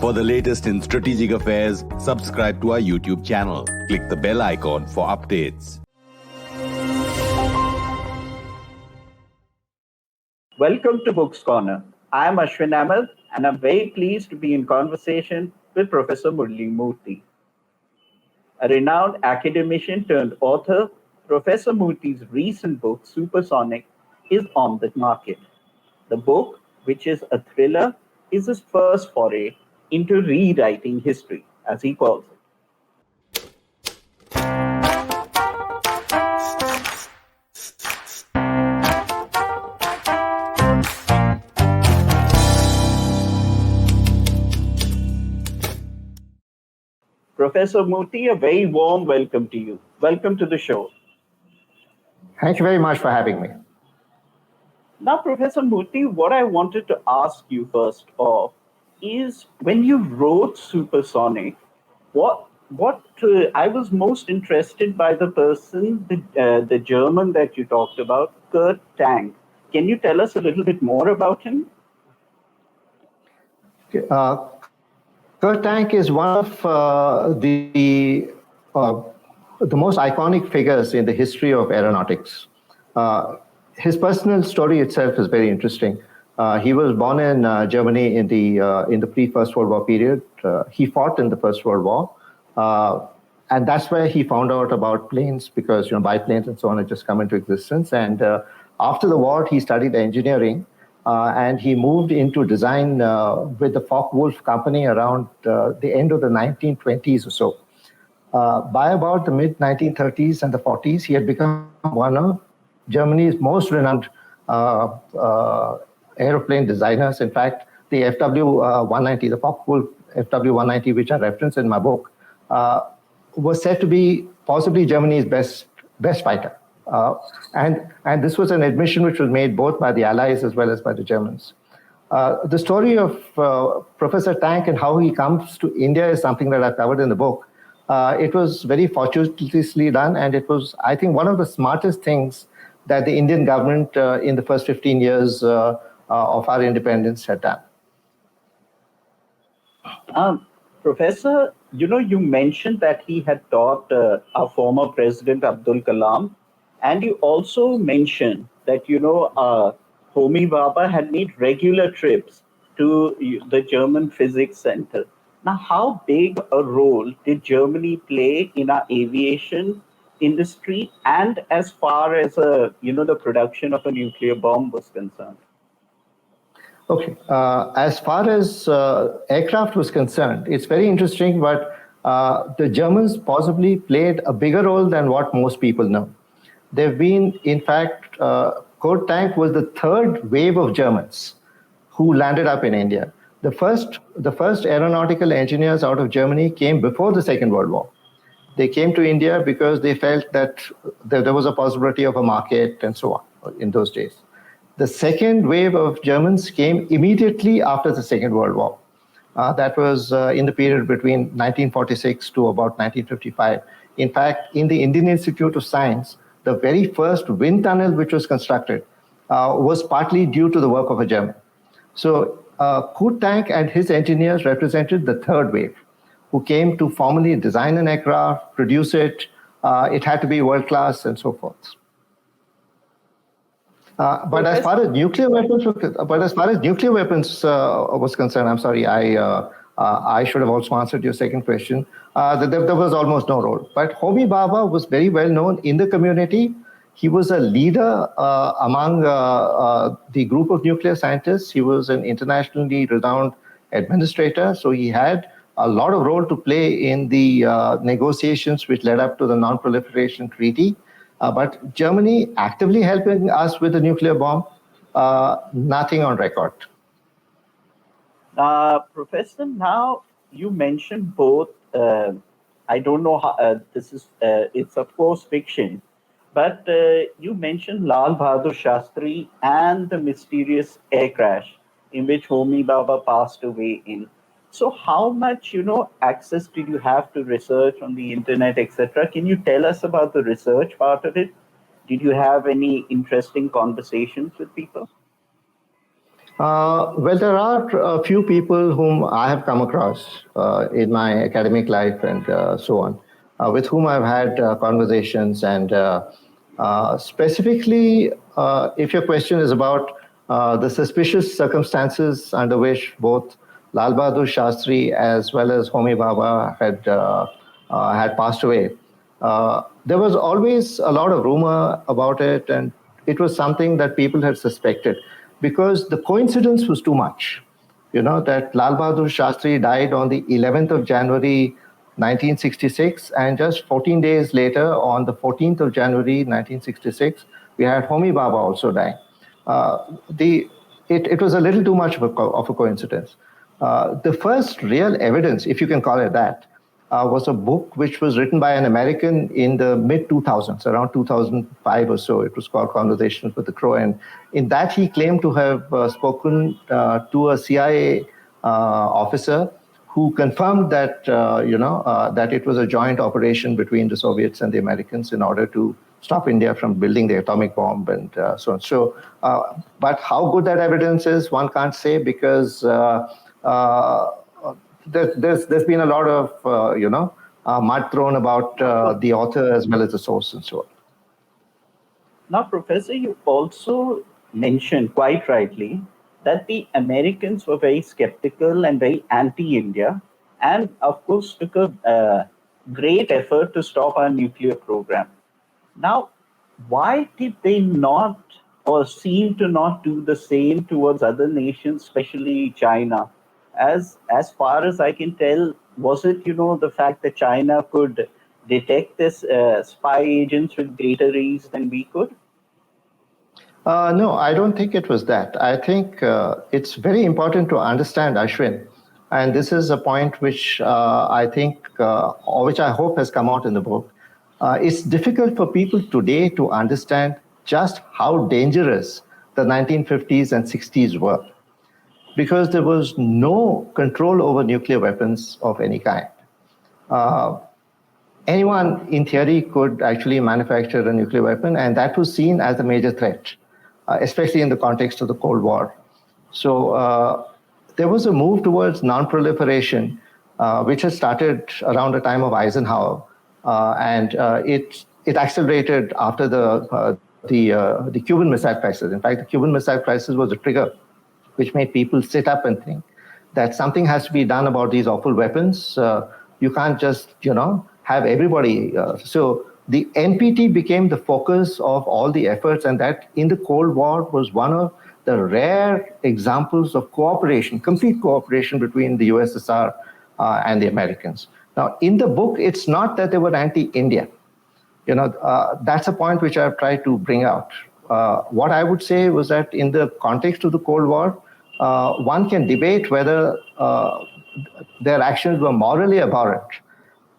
For the latest in strategic affairs, subscribe to our YouTube channel. Click the bell icon for updates. Welcome to Books Corner. I am Ashwin Ahmed, and I'm very pleased to be in conversation with Professor Murali Murti. A renowned academician turned author, Professor Murti's recent book, Supersonic, is on the market. The book, which is a thriller, is his first foray into rewriting history, as he calls it. Professor Murti, a very warm welcome to you. Welcome to the show. Thank you very much for having me. Now, Professor Murti, what I wanted to ask you first off is when you wrote Supersonic, what I was most interested by the person, the German that you talked about, Kurt Tank. Can you tell us a little bit more about him? Kurt Tank is one of the most iconic figures in the history of aeronautics. His personal story itself is very interesting. He was born in Germany in the pre-First World War period. He fought in the First World War, and that's where he found out about planes, because biplanes and so on had just come into existence. And after the war, he studied engineering. And he moved into design with the Focke-Wulf company around the end of the 1920s or so. By about the mid-1930s and the 40s, he had become one of Germany's most renowned aeroplane designers. In fact, the FW-190, the Focke-Wulf FW-190, which I reference in my book, was said to be possibly Germany's best fighter. And this was an admission which was made both by the Allies as well as by the Germans. The story of Professor Tank and how he comes to India is something that I've covered in the book. It was very fortuitously done, and it was, I think, one of the smartest things that the Indian government in the first 15 years of our independence had done. Professor, you mentioned that he had taught our former President Abdul Kalam. And you also mentioned that, Homi Bhabha had made regular trips to the German Physics Center. Now, how big a role did Germany play in our aviation industry and as far as, the production of a nuclear bomb was concerned? Okay. As far as aircraft was concerned, it's very interesting, but the Germans possibly played a bigger role than what most people know. They've been, in fact, Kurt Tank was the third wave of Germans who landed up in India. The first aeronautical engineers out of Germany came before the Second World War. They came to India because they felt that there was a possibility of a market and so on in those days. The second wave of Germans came immediately after the Second World War. That was in the period between 1946 to about 1955. In fact, in the Indian Institute of Science, the very first wind tunnel which was constructed was partly due to the work of a German. So Kurt Tank and his engineers represented the third wave, who came to formally design an aircraft, produce it. It had to be world class and so forth. But as far as nuclear weapons was concerned, I'm sorry, I should have also answered your second question. There was almost no role. But Homi Bhabha was very well known in the community. He was a leader among the group of nuclear scientists. He was an internationally renowned administrator. So he had a lot of role to play in the negotiations which led up to the Non-Proliferation Treaty. But Germany actively helping us with the nuclear bomb, nothing on record. Professor, now you mentioned both. I don't know how this is. It's of course fiction, but you mentioned Lal Bahadur Shastri and the mysterious air crash in which Homi Bhabha passed away in. So, how much access did you have to research on the internet, etc.? Can you tell us about the research part of it? Did you have any interesting conversations with people? Well, there are a few people whom I have come across in my academic life and so on, with whom I've had conversations. And specifically, if your question is about the suspicious circumstances under which both Lal Bahadur Shastri as well as Homi Bhabha had passed away, there was always a lot of rumor about it, and it was something that people had suspected because the coincidence was too much. You know, that Lal Bahadur Shastri died on the 11th of January, 1966, and just 14 days later, on the 14th of January, 1966, we had Homi Bhabha also dying. It was a little too much of a coincidence. The first real evidence, if you can call it that, was a book which was written by an American in the mid 2000s, around 2005 or so. It was called Conversations with the Crow. And in that, he claimed to have spoken to a CIA officer who confirmed that, that it was a joint operation between the Soviets and the Americans in order to stop India from building the atomic bomb and so on. So, but how good that evidence is, one can't say because there's been a lot of mud thrown about the author as well as the source and so on. Now, Professor, you also mentioned quite rightly that the Americans were very skeptical and very anti-India, and of course took a great effort to stop our nuclear program. Now, why did they not or seem to not do the same towards other nations, especially China? As far as I can tell, was it, the fact that China could detect this spy agents with greater ease than we could? No, I don't think it was that. I think it's very important to understand, Ashwin, and this is a point which I think, or which I hope has come out in the book. It's difficult for people today to understand just how dangerous the 1950s and 60s were, because there was no control over nuclear weapons of any kind. Anyone, in theory, could actually manufacture a nuclear weapon, and that was seen as a major threat, especially in the context of the Cold War. So there was a move towards non-proliferation, which had started around the time of Eisenhower, and it accelerated after the Cuban Missile Crisis. In fact, the Cuban Missile Crisis was a trigger which made people sit up and think that something has to be done about these awful weapons. You can't just, have everybody. So the NPT became the focus of all the efforts, and that in the Cold War was one of the rare examples of cooperation, complete cooperation between the USSR and the Americans. Now, in the book, it's not that they were anti-India. That's a point which I've tried to bring out. What I would say was that in the context of the Cold War, one can debate whether their actions were morally abhorrent.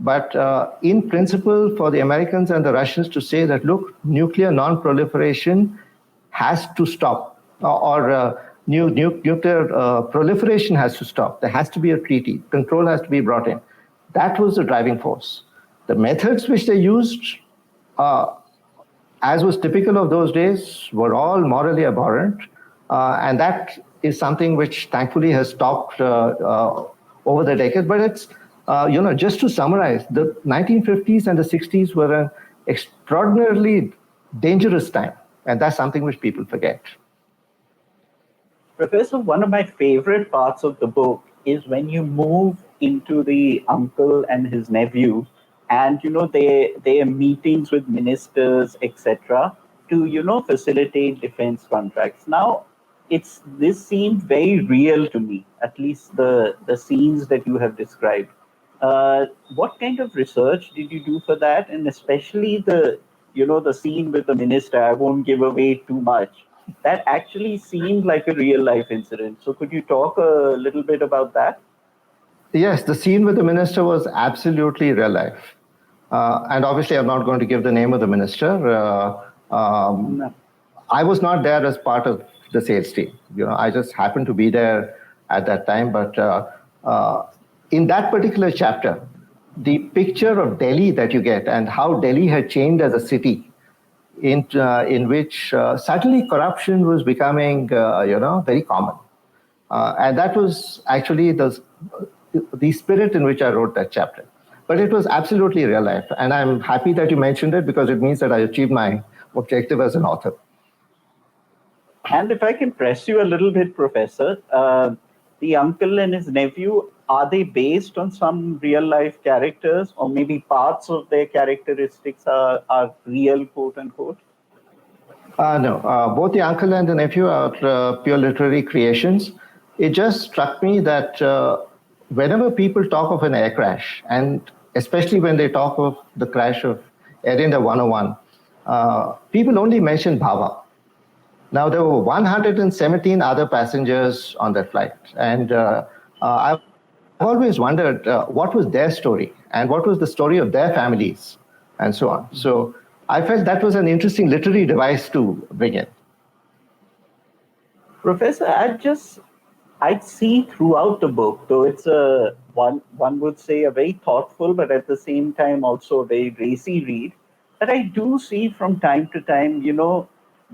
But in principle, for the Americans and the Russians to say that, look, nuclear non-proliferation has to stop, or nuclear proliferation has to stop. There has to be a treaty. Control has to be brought in. That was the driving force. The methods which they used, as was typical of those days, were all morally abhorrent. And that is something which thankfully has stopped over the decades. But it's, just to summarize, the 1950s and the 60s were an extraordinarily dangerous time. And that's something which people forget. Professor, one of my favorite parts of the book is when you move into the uncle and his nephew, and their meetings with ministers, etc., to facilitate defense contracts. Now, this seemed very real to me, at least the scenes that you have described. What kind of research did you do for that, and especially the scene with the minister? I won't give away too much. That actually seemed like a real life incident. So could you talk a little bit about that? Yes, the scene with the minister was absolutely real life. And obviously, I'm not going to give the name of the minister. No. I was not there as part of the sales team. I just happened to be there at that time. But in that particular chapter, the picture of Delhi that you get and how Delhi had changed as a city in which suddenly corruption was becoming, very common. And that was actually the spirit in which I wrote that chapter. But it was absolutely real life. And I'm happy that you mentioned it because it means that I achieved my objective as an author. And if I can press you a little bit, Professor, the uncle and his nephew, are they based on some real life characters, or maybe parts of their characteristics are real, quote unquote? No, both the uncle and the nephew are pure literary creations. It just struck me that whenever people talk of an air crash, and especially when they talk of the crash of Air India 101, people only mention Bhava. Now, there were 117 other passengers on that flight. And I've always wondered what was their story and what was the story of their families and so on. So I felt that was an interesting literary device to bring in. Professor, I'd see throughout the book, though it's one would say a very thoughtful, but at the same time also a very racy read, that I do see from time to time,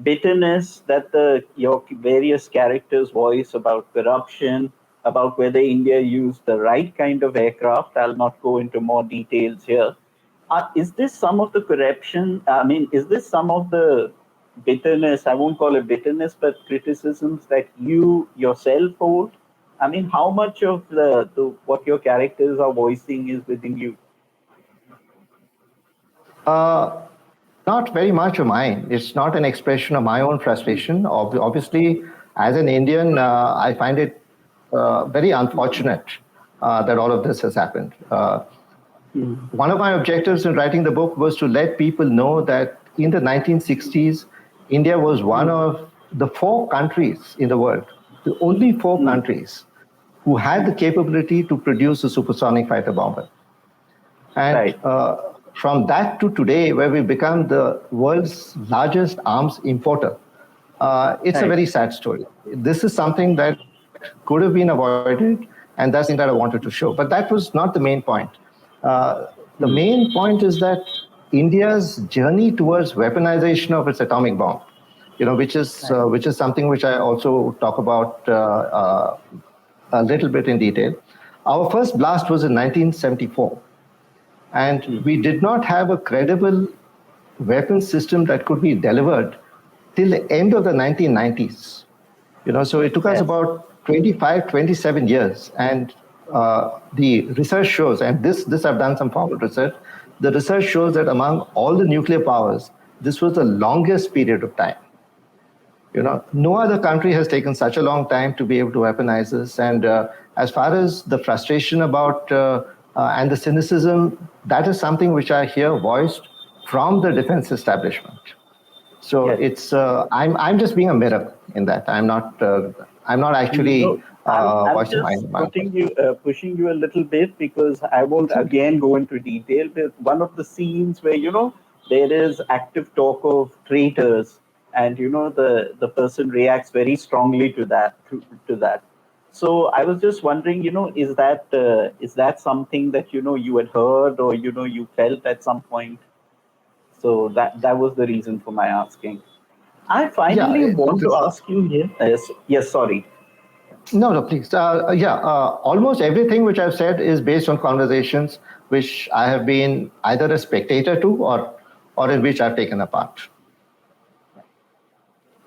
bitterness that your various characters voice about corruption, about whether India used the right kind of aircraft. I'll not go into more details here. Is this some of the corruption? I mean, is this some of the bitterness? I won't call it bitterness, but criticisms that you yourself hold? I mean, how much of the what your characters are voicing is within you? Not very much of mine. It's not an expression of my own frustration. Obviously, as an Indian, I find it very unfortunate that all of this has happened. One of my objectives in writing the book was to let people know that in the 1960s, India was one of the 4 countries in the world, the only 4 countries who had the capability to produce a supersonic fighter bomber. And from that to today, where we've become the world's largest arms importer, it's a very sad story. This is something that could have been avoided, and that's the thing that I wanted to show. But that was not the main point. The main point is that India's journey towards weaponization of its atomic bomb, which is something which I also talk about a little bit in detail. Our first blast was in 1974. And we did not have a credible weapon system that could be delivered till the end of the 1990s. So it took us about 25, 27 years. And the research shows, and this I've done some formal research, the research shows that among all the nuclear powers, this was the longest period of time. No other country has taken such a long time to be able to weaponize this. And as far as the frustration about and the cynicism, that is something which I hear voiced from the defense establishment. So it's I'm just being a mirror in that. I'm not actually I'm just pushing you a little bit, because I won't again go into detail. But one of the scenes where there is active talk of traitors, and the person reacts very strongly to that. So I was just wondering, is that something that you had heard, or you felt at some point? So that was the reason for my asking. I finally want to ask you here. Yes, sorry. No, please. Almost everything which I've said is based on conversations which I have been either a spectator to or in which I've taken a part.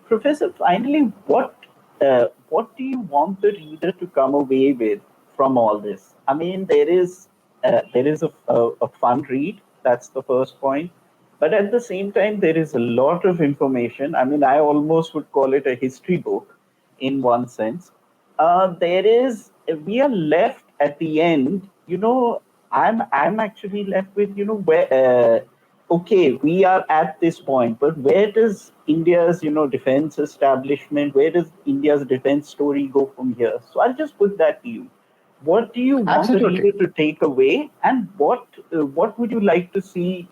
Professor, finally, what do you want the reader to come away with from all this? I mean, there is a fun read. That's the first point. But at the same time, there is a lot of information. I mean, I almost would call it a history book in one sense. We are left at the end, I'm actually left with, where, okay, we are at this point, but where does India's, defense establishment, where does India's defense story go from here? So I'll just put that to you. What do you want the reader to take away, and what would you like to see,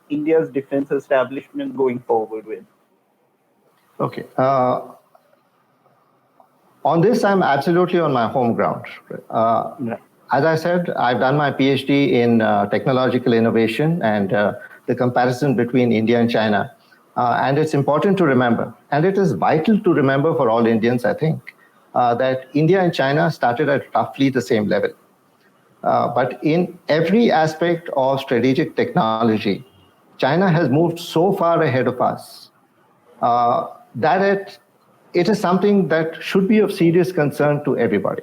India's defense establishment going forward with? Okay. On this, I'm absolutely on my home ground. As I said, I've done my PhD in technological innovation and the comparison between India and China. And it's important to remember, and it is vital to remember for all Indians, I think, that India and China started at roughly the same level. But in every aspect of strategic technology, China has moved so far ahead of us that it is something that should be of serious concern to everybody.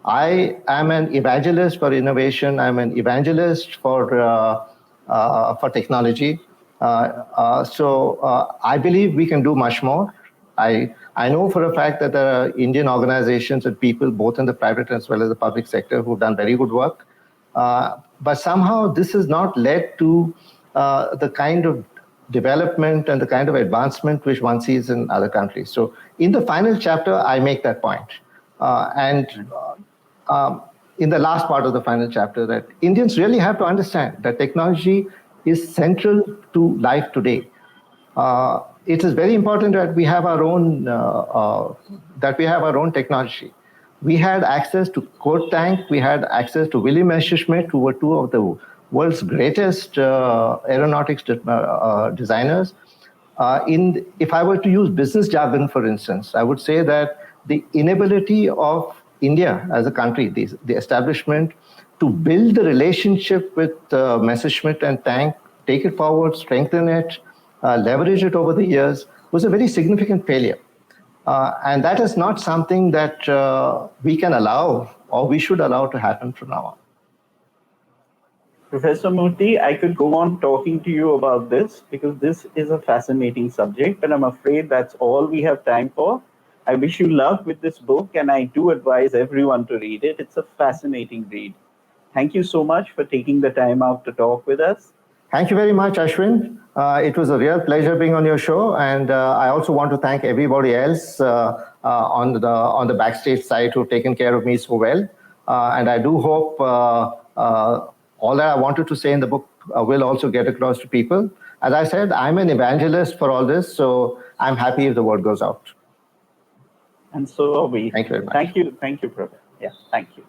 I am an evangelist for innovation. I'm an evangelist for technology. So I believe we can do much more. I know for a fact that there are Indian organizations and people, both in the private as well as the public sector, who've done very good work. But somehow this has not led to the kind of development and the kind of advancement which one sees in other countries. So in the final chapter, I make that point. In the last part of the final chapter, that Indians really have to understand that technology is central to life today. It is very important that we have our own technology. We had access to Code Tank, we had access to William Messerschmitt, who were two of the world's greatest aeronautics designers. If I were to use business jargon, for instance, I would say that the inability of India as a country, the establishment, to build the relationship with Messerschmitt and Tank, take it forward, strengthen it, leverage it over the years, was a very significant failure. And that is not something that we can allow or we should allow to happen from now on. Professor Murti, I could go on talking to you about this because this is a fascinating subject, but I'm afraid that's all we have time for. I wish you luck with this book, and I do advise everyone to read it. It's a fascinating read. Thank you so much for taking the time out to talk with us. Thank you very much, Ashwin. It was a real pleasure being on your show, and I also want to thank everybody else on the backstage side who've taken care of me so well. And I do hope all that I wanted to say in the book will also get across to people. As I said, I'm an evangelist for all this, so I'm happy if the word goes out. And so are we. Thank you very much. Thank you, Professor. Yeah, thank you.